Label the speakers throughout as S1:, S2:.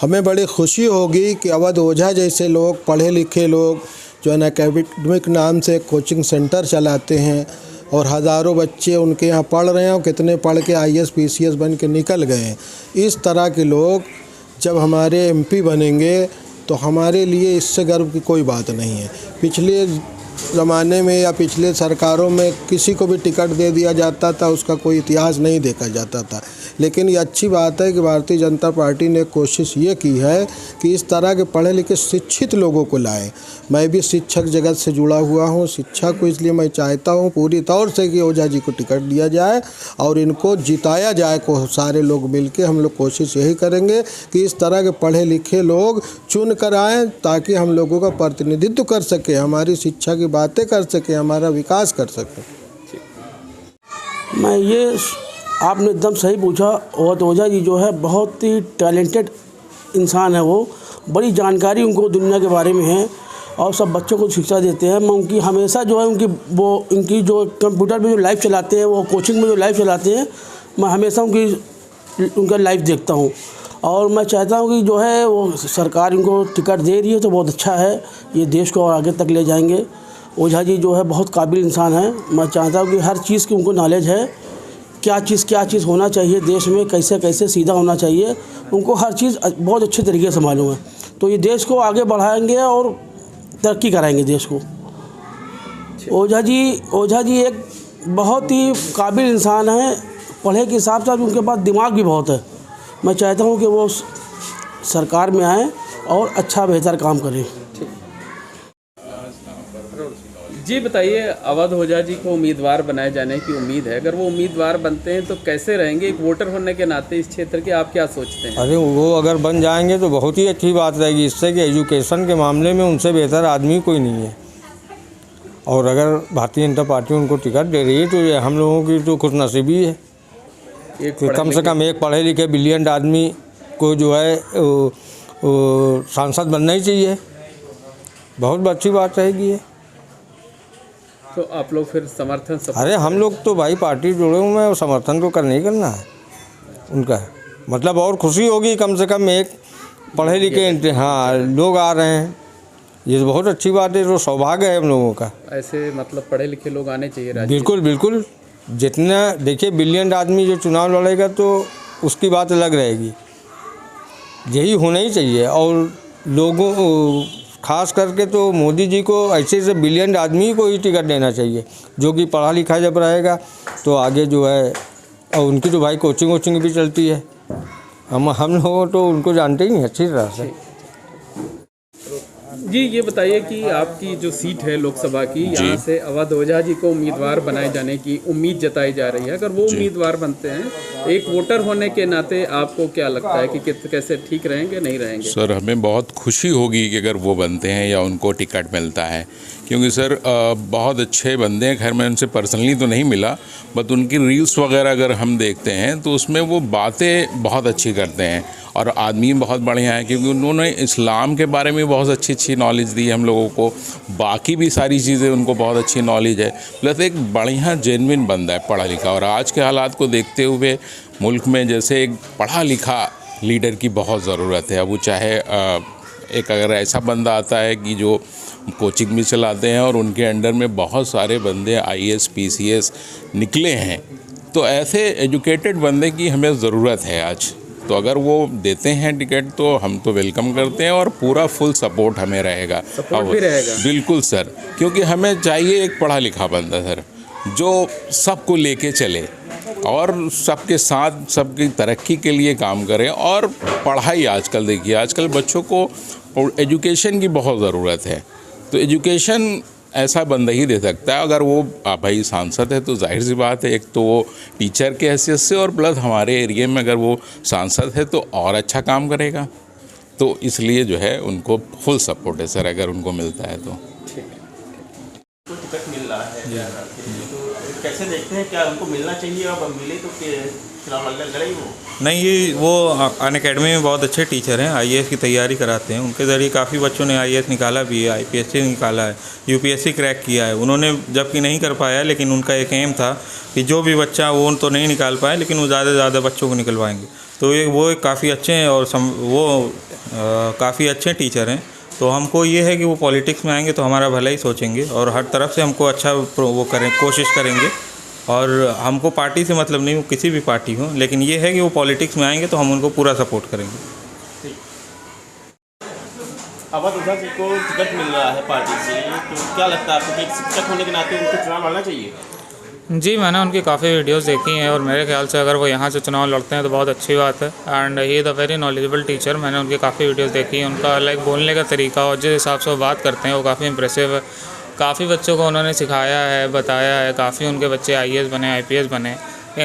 S1: हमें बड़ी खुशी होगी कि अवध ओझा जैसे लोग, पढ़े लिखे लोग जो है ना, एकेडमिक नाम से कोचिंग सेंटर चलाते हैं और हज़ारों बच्चे उनके यहाँ पढ़ रहे हैं और कितने पढ़ के IAS PCS बन के निकल गए हैं। इस तरह के लोग जब हमारे MP बनेंगे तो हमारे लिए इससे गर्व की कोई बात नहीं है। पिछले ज़माने में या पिछले सरकारों में किसी को भी टिकट दे दिया जाता था, उसका कोई इतिहास नहीं देखा जाता था। लेकिन ये अच्छी बात है कि भारतीय जनता पार्टी ने कोशिश ये की है कि इस तरह के पढ़े लिखे शिक्षित लोगों को लाए। मैं भी शिक्षक जगत से जुड़ा हुआ हूँ, शिक्षा को, इसलिए मैं चाहता हूँ पूरी तौर से कि ओझा जी को टिकट दिया जाए और इनको जिताया जाए। को सारे लोग मिलके हम लोग कोशिश यही करेंगे कि इस तरह के पढ़े लिखे लोग चुन कर आएँ ताकि हम लोगों का प्रतिनिधित्व कर सके, हमारी शिक्षा की बातें कर सके, हमारा विकास कर सके।
S2: मैं ये आपने एकदम सही पूछा। और ओझा जी जो है बहुत ही टैलेंटेड इंसान है, वो बड़ी जानकारी उनको दुनिया के बारे में है और सब बच्चों को शिक्षा देते हैं। मैं उनकी हमेशा जो है उनकी जो कंप्यूटर में जो लाइव चलाते हैं, वो कोचिंग में जो लाइव चलाते हैं, मैं हमेशा उनका लाइव देखता हूँ और मैं चाहता हूँ कि जो है वो सरकार इनको टिकट दे रही है तो बहुत अच्छा है, ये देश को और आगे तक ले जाएंगे। ओझा जी जो है बहुत काबिल इंसान है। मैं चाहता हूँ कि हर चीज़ की उनको नॉलेज है, क्या चीज़ होना चाहिए देश में, कैसे सीधा होना चाहिए, उनको हर चीज़ बहुत अच्छे तरीके से मालूम है। तो ये देश को आगे बढ़ाएंगे और तरक्की कराएंगे देश को। ओझा जी एक बहुत ही काबिल इंसान है, पढ़े के साथ साथ उनके पास दिमाग भी बहुत है। मैं चाहता हूँ कि वो सरकार में आए और अच्छा बेहतर काम करें।
S3: जी बताइए, अवध ओझा जी को उम्मीदवार बनाए जाने की उम्मीद है, अगर वो उम्मीदवार बनते हैं तो कैसे रहेंगे? एक वोटर होने के नाते इस क्षेत्र के आप क्या सोचते हैं?
S4: अरे वो अगर बन जाएंगे तो बहुत ही अच्छी बात रहेगी, इससे कि एजुकेशन के मामले में उनसे बेहतर आदमी कोई नहीं है। और अगर भारतीय जनता पार्टी उनको टिकट दे रही है तो ये हम लोगों की तो खुशनसीबी है कि कम से कम एक पढ़े लिखे ब्रिलियंट आदमी को जो है सांसद बनना ही चाहिए। बहुत अच्छी बात रहेगी ये।
S3: तो आप लोग फिर समर्थन
S4: अरे हम लोग तो भाई पार्टी जुड़े हुए हैं और समर्थन तो करना ही करना है उनका। मतलब और खुशी होगी कम से कम एक पढ़े लिखे लोग आ रहे हैं, ये बहुत अच्छी बात है, तो सौभाग्य है हम लोगों का।
S3: ऐसे मतलब पढ़े लिखे लोग आने चाहिए।
S4: बिल्कुल बिल्कुल, जितना देखिए ब्रिलियंट आदमी जो चुनाव लड़ेगा तो उसकी बात अलग रहेगी, यही होना ही चाहिए। और लोगों खास करके तो मोदी जी को ऐसे ब्रिलियंट आदमी को ही टिकट देना चाहिए, जो कि पढ़ा लिखा जब रहेगा तो आगे जो है। और उनकी तो भाई कोचिंग भी चलती है, हम लोग तो उनको जानते ही नहीं अच्छी तरह से।
S3: जी ये बताइए कि आपकी जो सीट है लोकसभा की, यहाँ से अवध ओझा जी को उम्मीदवार बनाए जाने की उम्मीद जताई जा रही है। अगर वो उम्मीदवार बनते हैं, एक वोटर होने के नाते आपको क्या लगता है कि कैसे ठीक रहेंगे, नहीं रहेंगे?
S5: सर हमें बहुत खुशी होगी कि अगर वो बनते हैं या उनको टिकट मिलता है, क्योंकि सर बहुत अच्छे बंदे हैं। खैर मैं उनसे पर्सनली तो नहीं मिला, बट उनकी रील्स वगैरह अगर हम देखते हैं तो उसमें वो बातें बहुत अच्छी करते हैं और आदमी बहुत बढ़िया है, क्योंकि उन्होंने इस्लाम के बारे में बहुत अच्छी नॉलेज दी है हम लोगों को। बाकी भी सारी चीज़ें उनको बहुत अच्छी नॉलेज है, प्लस एक बढ़िया जेन्युइन बंदा है, पढ़ा लिखा। और आज के हालात को देखते हुए मुल्क में जैसे एक पढ़ा लिखा लीडर की बहुत ज़रूरत है। अब वो चाहे एक अगर ऐसा बंदा आता है कि जो कोचिंग भी चलाते हैं और उनके अंडर में बहुत सारे बंदे IAS PCS निकले हैं, तो ऐसे एजुकेटेड बंदे की हमें ज़रूरत है आज। तो अगर वो देते हैं टिकट तो हम तो वेलकम करते हैं और पूरा फुल सपोर्ट हमें रहेगा।
S3: सपोर्ट भी रहेगा?
S5: बिल्कुल सर, क्योंकि हमें चाहिए एक पढ़ा लिखा बंदा सर, जो सबको लेके चले और सबके साथ सबकी तरक्की के लिए काम करे। और पढ़ाई आजकल देखिए, आजकल बच्चों को एजुकेशन की बहुत ज़रूरत है, तो एजुकेशन ऐसा बंदा ही दे सकता है। अगर वो भाई सांसद है तो जाहिर सी बात है, एक तो वो टीचर के हैसियत से और प्लस हमारे एरिया में अगर वो सांसद है तो और अच्छा काम करेगा। तो इसलिए जो है उनको फुल सपोर्ट है सर, अगर उनको मिलता है तो।
S6: टिकट मिल रहा है तो कैसे देखते हैं, क्या उनको मिलना चाहिए? अब मिले तो चुनाव लड़ेगी वो?
S7: नहीं, वो अनअकैडमी में बहुत अच्छे टीचर हैं, IAS की तैयारी कराते हैं। उनके ज़रिए काफ़ी बच्चों ने IAS निकाला भी है, IPSC निकाला है, UPSC क्रैक किया है। उन्होंने जबकि नहीं कर पाया, लेकिन उनका एक एम था कि जो भी बच्चा वो तो नहीं निकाल पाए लेकिन वो ज़्यादा से ज़्यादा बच्चों को निकलवाएंगे। तो वो काफ़ी अच्छे हैं और वो काफ़ी अच्छे टीचर हैं। तो हमको ये है कि वो पॉलिटिक्स में आएंगे तो हमारा भला ही सोचेंगे और हर तरफ से हमको अच्छा वो करें कोशिश करेंगे। और हमको पार्टी से मतलब नहीं, वो किसी भी पार्टी हो, लेकिन ये है कि वो पॉलिटिक्स में आएंगे तो हम उनको पूरा सपोर्ट करेंगे।
S6: अवध ओझा जी को टिकट मिल रहा है पार्टी से, तो क्या लगता है आपको कि एक शिक्षक होने के नाते उनको चुनाव लड़ना चाहिए?
S8: जी, मैंने उनकी काफ़ी वीडियोस देखी हैं और मेरे ख्याल से अगर वो यहाँ से चुनाव लड़ते हैं तो बहुत अच्छी बात है। And he is a very knowledgeable teacher. मैंने उनकी काफ़ी वीडियोस देखी हैं। उनका लाइक बोलने का तरीका और जिस हिसाब से वो बात करते हैं वो काफ़ी इंप्रेसिव है। काफ़ी बच्चों को उन्होंने सिखाया है, बताया है। काफ़ी उनके बच्चे IAS बने, IPS बने।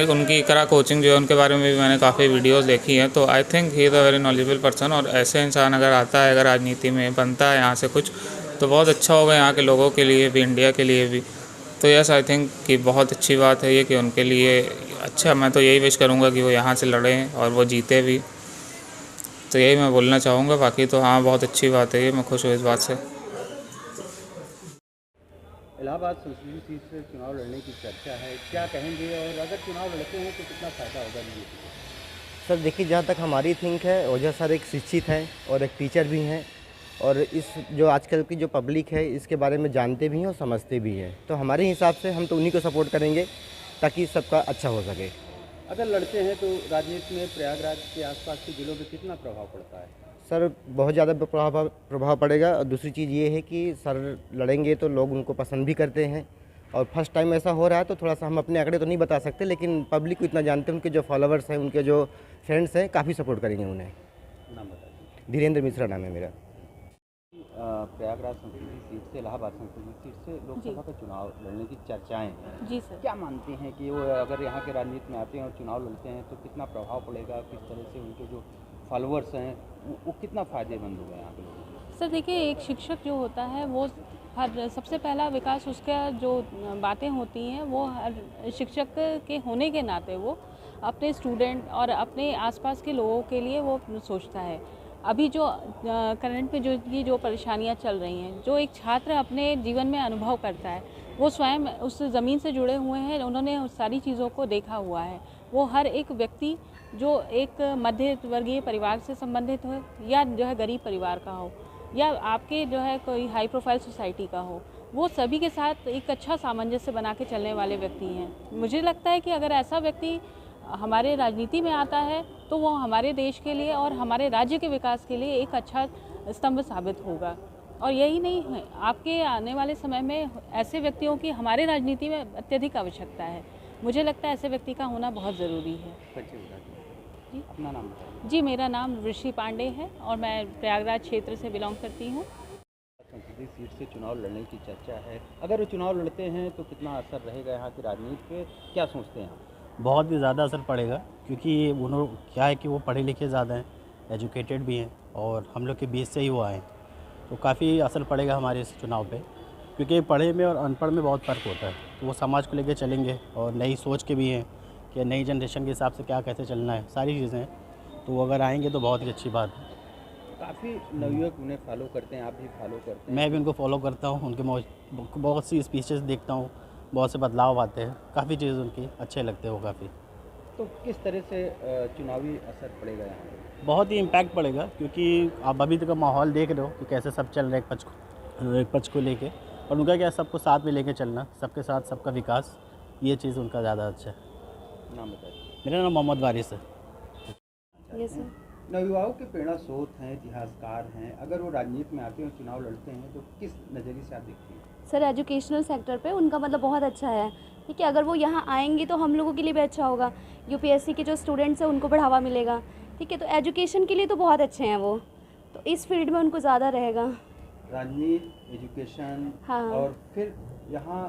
S8: उनकी इकरा कोचिंग जो है उनके बारे में भी मैंने काफ़ी वीडियोस देखी हैं। तो I think he is a very knowledgeable person. और ऐसे इंसान अगर आता है, अगर राजनीति में बनता है यहाँ से कुछ, तो बहुत अच्छा होगा यहाँ के लोगों के लिए भी, इंडिया के लिए भी। तो यस, आई थिंक कि बहुत अच्छी बात है ये कि उनके लिए अच्छा। मैं तो यही विश करूँगा कि वो यहाँ से लड़ें और वो जीते भी। तो यही मैं बोलना चाहूँगा। बाकी तो हाँ, बहुत अच्छी बात है ये, मैं खुश हूँ इस बात से।
S3: इलाहाबाद संसदीय सीट से चुनाव लड़ने की चर्चा है, क्या कहेंगे? और अगर चुनाव लड़ते हैं तो कितना फ़ायदा होगा बीजेपी को?
S9: सर देखिए, जहाँ तक हमारी थिंक है, ओझा सर एक शिक्षित हैं और एक टीचर भी हैं और इस जो आजकल की जो पब्लिक है इसके बारे में जानते भी हैं और समझते भी हैं। तो हमारे हिसाब से हम तो उन्हीं को सपोर्ट करेंगे ताकि सबका अच्छा हो सके।
S3: अगर लड़ते हैं तो राजनीति में प्रयागराज के आसपास के जिलों में कितना प्रभाव पड़ता है?
S9: सर बहुत ज़्यादा प्रभाव पड़ेगा। और दूसरी चीज़ ये है कि सर लड़ेंगे तो लोग उनको पसंद भी करते हैं और फर्स्ट टाइम ऐसा हो रहा है तो थोड़ा सा हम अपने आंकड़े तो नहीं बता सकते, लेकिन पब्लिक को इतना जानते हैं, उनके जो फॉलोवर्स हैं, उनके जो फ्रेंड्स हैं, काफ़ी सपोर्ट करेंगे उन्हें।
S3: नाम बताइए।
S9: धीरेन्द्र मिश्रा नाम है मेरा।
S3: प्रयागराज संसदीय सीट से इलाहाबाद संसदीय सीट से लोकसभा का चुनाव लड़ने की चर्चाएं हैं।
S10: जी सर।
S3: क्या मानते हैं कि वो अगर यहाँ के राजनीति में आते हैं और चुनाव लड़ते हैं तो कितना प्रभाव पड़ेगा? किस तरह से उनके जो फॉलोअर्स हैं वो कितना फ़ायदेमंद होगा यहाँ के लोगों को?
S10: सर देखिए, एक शिक्षक जो होता है वो हर सबसे पहला विकास उसका जो बातें होती हैं वो हर शिक्षक के होने के नाते वो अपने स्टूडेंट और अपने आसपास के लोगों के लिए वो सोचता है। अभी जो करंट में जो परेशानियां चल रही हैं, जो एक छात्र अपने जीवन में अनुभव करता है, वो स्वयं उस ज़मीन से जुड़े हुए हैं, उन्होंने उस सारी चीज़ों को देखा हुआ है। वो हर एक व्यक्ति जो एक मध्य वर्गीय परिवार से संबंधित हो या जो है गरीब परिवार का हो या आपके जो है कोई हाई प्रोफाइल सोसाइटी का हो, वो सभी के साथ एक अच्छा सामंजस्य बना के चलने वाले व्यक्ति हैं। मुझे लगता है कि अगर ऐसा व्यक्ति हमारे राजनीति में आता है तो वो हमारे देश के लिए और हमारे राज्य के विकास के लिए एक अच्छा स्तंभ साबित होगा। और यही नहीं है, आपके आने वाले समय में ऐसे व्यक्तियों की हमारे राजनीति में अत्यधिक आवश्यकता है। मुझे लगता है ऐसे व्यक्ति का होना बहुत ज़रूरी है।
S3: जी, अपना नाम बताइए।
S10: जी, मेरा नाम ऋषि पांडे है और मैं प्रयागराज क्षेत्र से बिलोंग करती हूँ।
S3: संसदीय सीट से चुनाव लड़ने की चर्चा है, अगर वो चुनाव लड़ते हैं तो कितना असर रहेगा यहाँ की राजनीति पे, क्या सोचते हैं आप?
S11: बहुत ही ज़्यादा असर पड़ेगा, क्योंकि उन्होंने क्या है कि वो पढ़े लिखे ज़्यादा हैं, एजुकेटेड भी हैं और हम लोग के बीच से ही वो आए, तो काफ़ी असर पड़ेगा हमारे इस चुनाव पे। क्योंकि पढ़े में और अनपढ़ में बहुत फ़र्क होता है, तो वो समाज को लेके चलेंगे और नई सोच के भी हैं कि नई जनरेशन के हिसाब से क्या कैसे चलना है, सारी चीज़ें हैं। तो वो अगर आएंगे तो बहुत ही अच्छी बात है।
S3: काफ़ी नवयुवक उन्हें फॉलो करते हैं, आप भी फॉलो करते हैं?
S11: मैं भी उनको फॉलो करता हूँ, उनके बहुत सी स्पीचेस देखता हूँ, बहुत से बदलाव आते हैं, काफ़ी चीज़ उनकी अच्छे लगते हैं वो काफ़ी।
S3: तो किस तरह से चुनावी असर पड़ेगा यहाँ पर?
S11: बहुत ही इम्पैक्ट पड़ेगा, क्योंकि आप अभी तक का माहौल देख रहे हो कि कैसे सब चल रहा है एक पक्ष को लेके, और उनका क्या सबको साथ में लेके चलना, सबके साथ सबका विकास, ये चीज़ उनका ज़्यादा अच्छा है।
S3: नाम बताइए।
S11: मेरा नाम मोहम्मद वारिस है।
S10: Yes sir.
S3: नवयुवाओं के प्रेरणा स्रोत हैं, इतिहासकार हैं, अगर वो राजनीति में आते हैं और चुनाव लड़ते हैं तो किस नज़रिए से आप देखते हैं?
S12: सर एजुकेशनल सेक्टर पे उनका मतलब बहुत अच्छा है, ठीक है। अगर वो यहाँ आएंगे तो हम लोगों के लिए भी अच्छा होगा, यूपीएससी के जो स्टूडेंट्स हैं उनको बढ़ावा मिलेगा, ठीक है। तो एजुकेशन के लिए तो बहुत अच्छे हैं वो, तो इस फील्ड में उनको ज़्यादा रहेगा।
S3: राजनीति, एजुकेशन,
S12: हाँ।
S3: और फिर यहाँ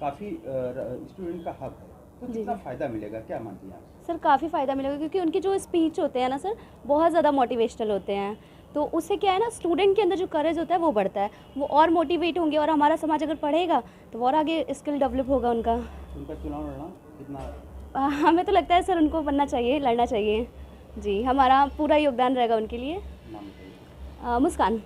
S3: काफ़ी स्टूडेंट का हक है, तो कितना फ़ायदा मिलेगा, क्या मानती हैं आप?
S12: सर काफ़ी फ़ायदा मिलेगा, क्योंकि उनके जो स्पीच होते हैं ना सर, बहुत ज़्यादा मोटिवेशनल होते हैं। तो उससे क्या है ना, स्टूडेंट के अंदर जो करेज होता है वो बढ़ता है, वो और मोटिवेट होंगे, और हमारा समाज अगर पढ़ेगा तो और आगे स्किल डेवलप होगा उनका।
S3: उनका चुनाव लड़ना कितना?
S12: हमें तो लगता है सर उनको बनना चाहिए, लड़ना चाहिए जी, हमारा पूरा योगदान रहेगा उनके लिए।
S3: नाम बताइए।
S12: मुस्कान।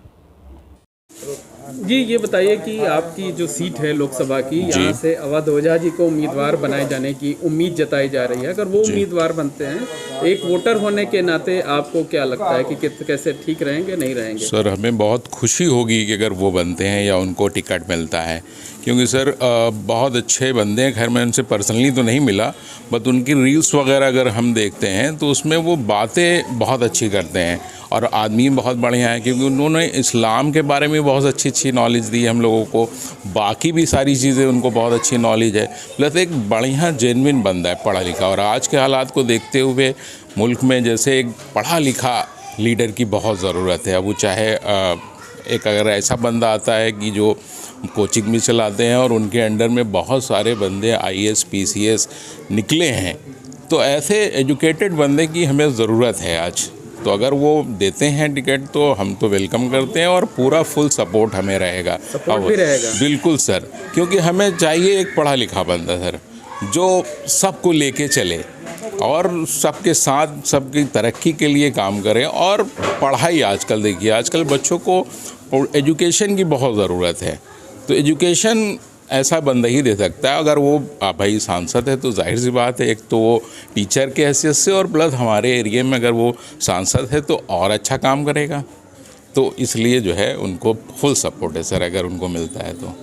S3: जी ये बताइए कि आपकी जो सीट है लोकसभा की, यहाँ से अवध ओझा जी को उम्मीदवार बनाए जाने की उम्मीद जताई जा रही है। अगर वो उम्मीदवार बनते हैं, एक वोटर होने के नाते आपको क्या लगता है कि कैसे ठीक रहेंगे, नहीं रहेंगे?
S5: सर हमें बहुत खुशी होगी कि अगर वो बनते हैं या उनको टिकट मिलता है, क्योंकि सर बहुत अच्छे बंदे हैं। खैर मैं उनसे पर्सनली तो नहीं मिला, बट उनकी रील्स वगैरह अगर हम देखते हैं तो उसमें वो बातें बहुत अच्छी करते हैं और आदमी बहुत बढ़िया है, क्योंकि उन्होंने इस्लाम के बारे में बहुत अच्छी नॉलेज दी हम लोगों को। बाकी भी सारी चीज़ें उनको बहुत अच्छी नॉलेज है, प्लस एक बढ़िया जेन्युइन बंदा है, पढ़ा लिखा। और आज के हालात को देखते हुए मुल्क में जैसे एक पढ़ा लिखा लीडर की बहुत ज़रूरत है। अब वो चाहे एक अगर ऐसा बंदा आता है कि जो कोचिंग भी चलाते हैं और उनके अंडर में बहुत सारे बंदे IAS PCS निकले हैं, तो ऐसे एजुकेटेड बंदे की हमें ज़रूरत है आज। तो अगर वो देते हैं टिकट तो हम तो वेलकम करते हैं और पूरा फुल सपोर्ट हमें रहेगा।
S3: सपोर्ट भी रहेगा?
S5: बिल्कुल सर, क्योंकि हमें चाहिए एक पढ़ा लिखा बंदा सर, जो सबको लेके चले और सबके साथ सबकी तरक्की के लिए काम करे। और पढ़ाई आजकल देखिए, आजकल बच्चों को एजुकेशन की बहुत ज़रूरत है, तो एजुकेशन ऐसा बंदा ही दे सकता है। अगर वो भाई सांसद है तो जाहिर सी बात है, एक तो वो टीचर के हैसियत से और प्लस हमारे एरिया में अगर वो सांसद है तो और अच्छा काम करेगा। तो इसलिए जो है उनको फुल सपोर्ट है सर, अगर उनको मिलता है तो।